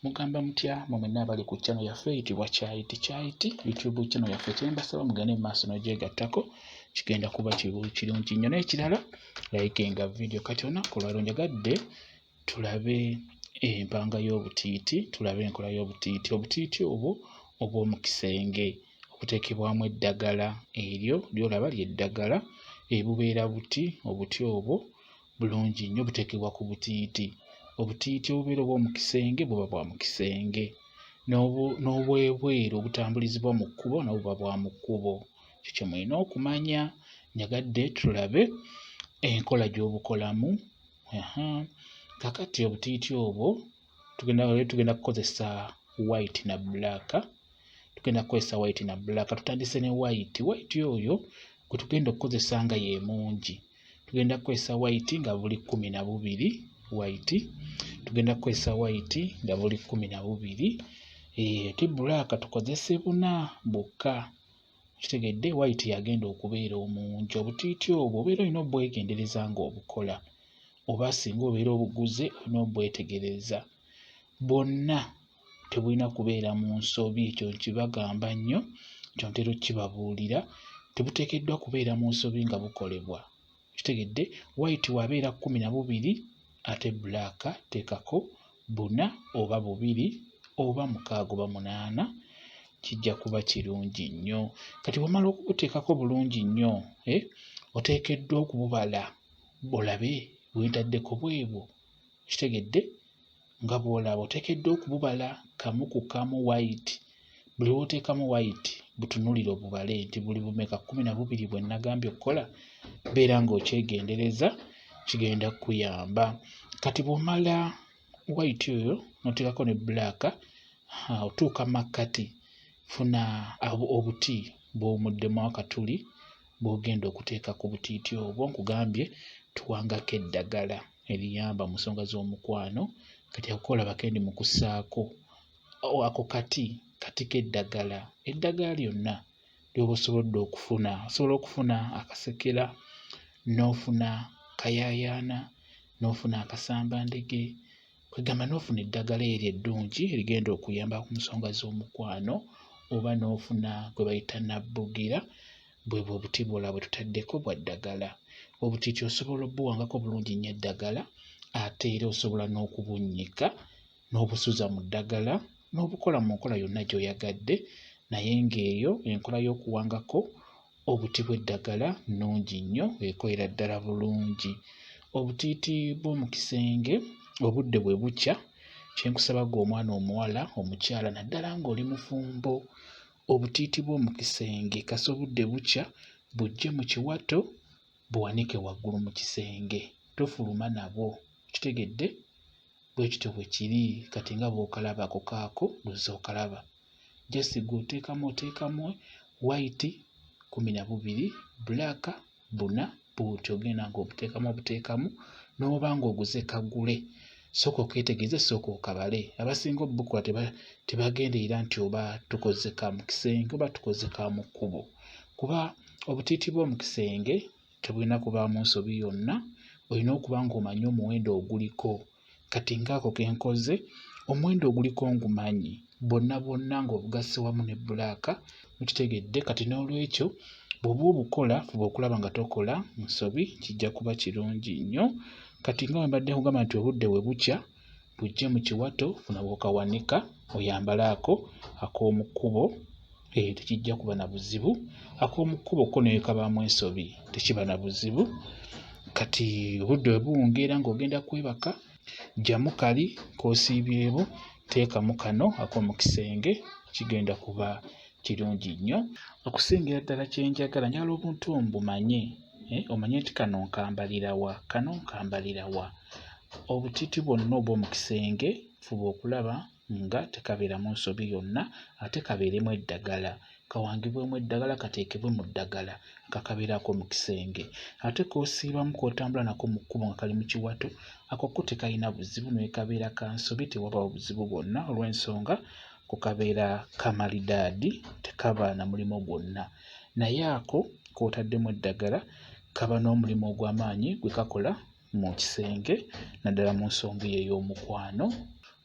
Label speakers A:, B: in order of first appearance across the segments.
A: Mugamba mutya mwenna abali ku channel yaffe eyitibwa Kyayiti YouTube channel yaffe kyembasaba mugende mu maaso n'ogyegattako kigenda kuba kirungi nnyo n'ekirala likinga video kati olunaku olwaleero njagadde tulabe empanga y'obutiiti tulabe enkola y'obutiiti obutiiti obwo obw'omu kisenge obuteekebwamu eddagala eryo ly'olaba ly'eddagala bubeera obuti obwo bulungi nnyo buteekebwa ku butiiti obutiiti obubeera obw'omu kisenge buba bwa mu kisenge n'obwebweru obutambulizibwa mu kkubo nabwo buba bwa mu kkubo ekyo kye mulina okumanya njagadde tulabe enkola gy'obukolamu kakati obutiiti obwo tugenda kukozesa white na black tutandise ne white oyo gwe tugenda okukozesa nga ye mungi tugenda kukozesa white nga buli 12 white tugenda kukozesa white nga buli 12 ti black tukozese 4 bokka kitegedde white yagenda okubeera omungi obutiiti obwo obeera olina obwegendereza nga obukola oba singa obeera obuguze olina obwetegereza bonna tebulina kubeera mu nsobi ekyo kibagamba nnyo ekyo ntera okkibabuulira tebuteekeddwa kubeera mu nsobi nga bukolebwa kitegedde white wabeera 12 ate black teekako 4 oba 2 oba 6 oba 8 kijja kuba kirungi nnyo kati wamala okubuteekako bulungi nnyo oteekeddwa okububala olabe bwentaddeko bwebwo kitegedde nga bw'olaba oteekeddwa okububala kamu ku kamu white buli lw'oteekamu white butunulira obubale nti buli bumeka 12 bwe nnagambye okukola beera ng'okyegendereza kigenda kukuyamba kati bw'omala white oyo n'oteekako ne black otuuka makkati funa obuti bw'omuddemu akatuli bw'ogenda okuteeka ku butiiti obwo nkugambye tuwangako eddagala eriyamba mu nsonga z'omukwano kati akola bakendi mu kussaako ako kati k'eddagala lyonna ly'oba osobodde okufuna osobola okufuna akasekera n'ofuna kayaayaana n'ofuna akasambandege kwegamba n'ofuna eddagala eryo eddungi erigenda okuyamba ku nsonga z'omukwano oba n'ofuna gwe bayita nabbugira bwebwo obuti bwola bwe tutaddeko bwa ddagala obutiiti osobola obuwangako bulungi nnyo eddagala ate era osobola n'okubunnyika n'obusuza mu ddagala n'obukola mu nkola yonna gy'oyagadde naye ng'eyo enkola y'okuwangako obuti bw'eddagala nnungi nnyo ekolera ddala bulungi obutiiti bw'omu kisenge obudde bwe bukya kyenkusaba gwe omwana omuwala omukyala naddala ng'oli mufumbo obutiiti bw'omu kisenge kasa obudde bukya bujje mu kiwato buwanike waggulu mu kisenge tofuluma nabwo kitegedde bwe kityo bwe kiri kati nga bw'okalabako kaako luzza okalaba jesi gwe oteekamu white 12 black 4 buuti ogenda ng'obuteekamu n'oba ng'oguze kagule sooka okeetegereze sooka okabale abasinga obbukula tebagenderera nti oba tukoze ka mu kisenge oba tukoze ka mu kkubo kuba obutiiti bw'omu kisenge tebulina kubaamu nsobi yonna olina okuba ng'omanyi omuwendo oguliko kati ng'ako ke nkoze omuwendo oguliko ngumanyi bonna ng'obugase wamu ne bbulaaka mukitegedde kati n'olwekyo bw'oba obukola fuba okulaba nga tokola nsobi kijja kuba kirungi nnyo kati nga bwe mbadde nkugamba nti obudde bwe bukya bujje mu kiwato funa bw'okawanika oyambalaako ak'omu kkubo tekijja kuba na buzibu ak'omu kkubo ko naye kabaamu ensobi tekiba na buzibu kati obudde bwe buwungeera ng'ogenda kwebaka gyamu kali k'osiibyebo teekamu kano ak'omu kisenge kigenda kuba kirungi nnyo okusingira ddala kyenjagala njagala obuntu mbumanye omanye nti kano nkambalira wa obutiiti bwonna obw'omu kisenge fuba okulaba nga tekabeeramu nsobi yonna ate kabeeremu eddagala kawangibwemu eddagala kateekebwe mu ddagala kakabeerako mu kisenge ate k'osiibamu k'otambula nako mu kkubo nga kali mu kiwato ako ko tekalina buzibu naye kabeera ka nsobi tewabaawo buzibu bwonna olw'ensonga ko kabeera kamalidaadi tekaba na mulimu gwonna naye ako k'otaddemu eddagala kaba n'omulimu ogw'amaanyi gwe kakola mu kisenge naddala mu nsonga ey'omukwano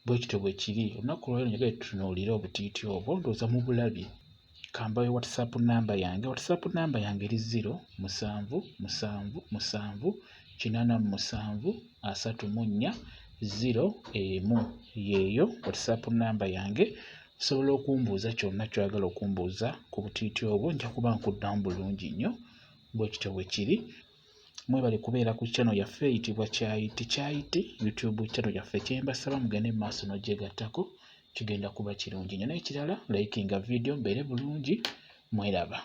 A: bwe kityo bwe kiri. Olunaku lwaleero njagala tutunuulire obutiiti obwo, ndowooza mu bulabye. Kambayo WhatsApp namba yange. WhatsApp namba yange eri 0777873401. Yeeyo WhatsApp namba yange. Osobola okumbuuza kyonna ky'oyagala okumbuuza ku butiiti obwo, nja kuba nkuddamu bulungi nnyo. Bwe kityo bwe kiri. Mwebale kubeera ku channel yaffe eyitibwa Kyayiti YouTube channel yaffe. Kyembasaba mugende mu maaso n'ogyegattako, kigenda kuba kirungi nnyo. N'ekirala likinga video mbeere bulungi. Mweraba.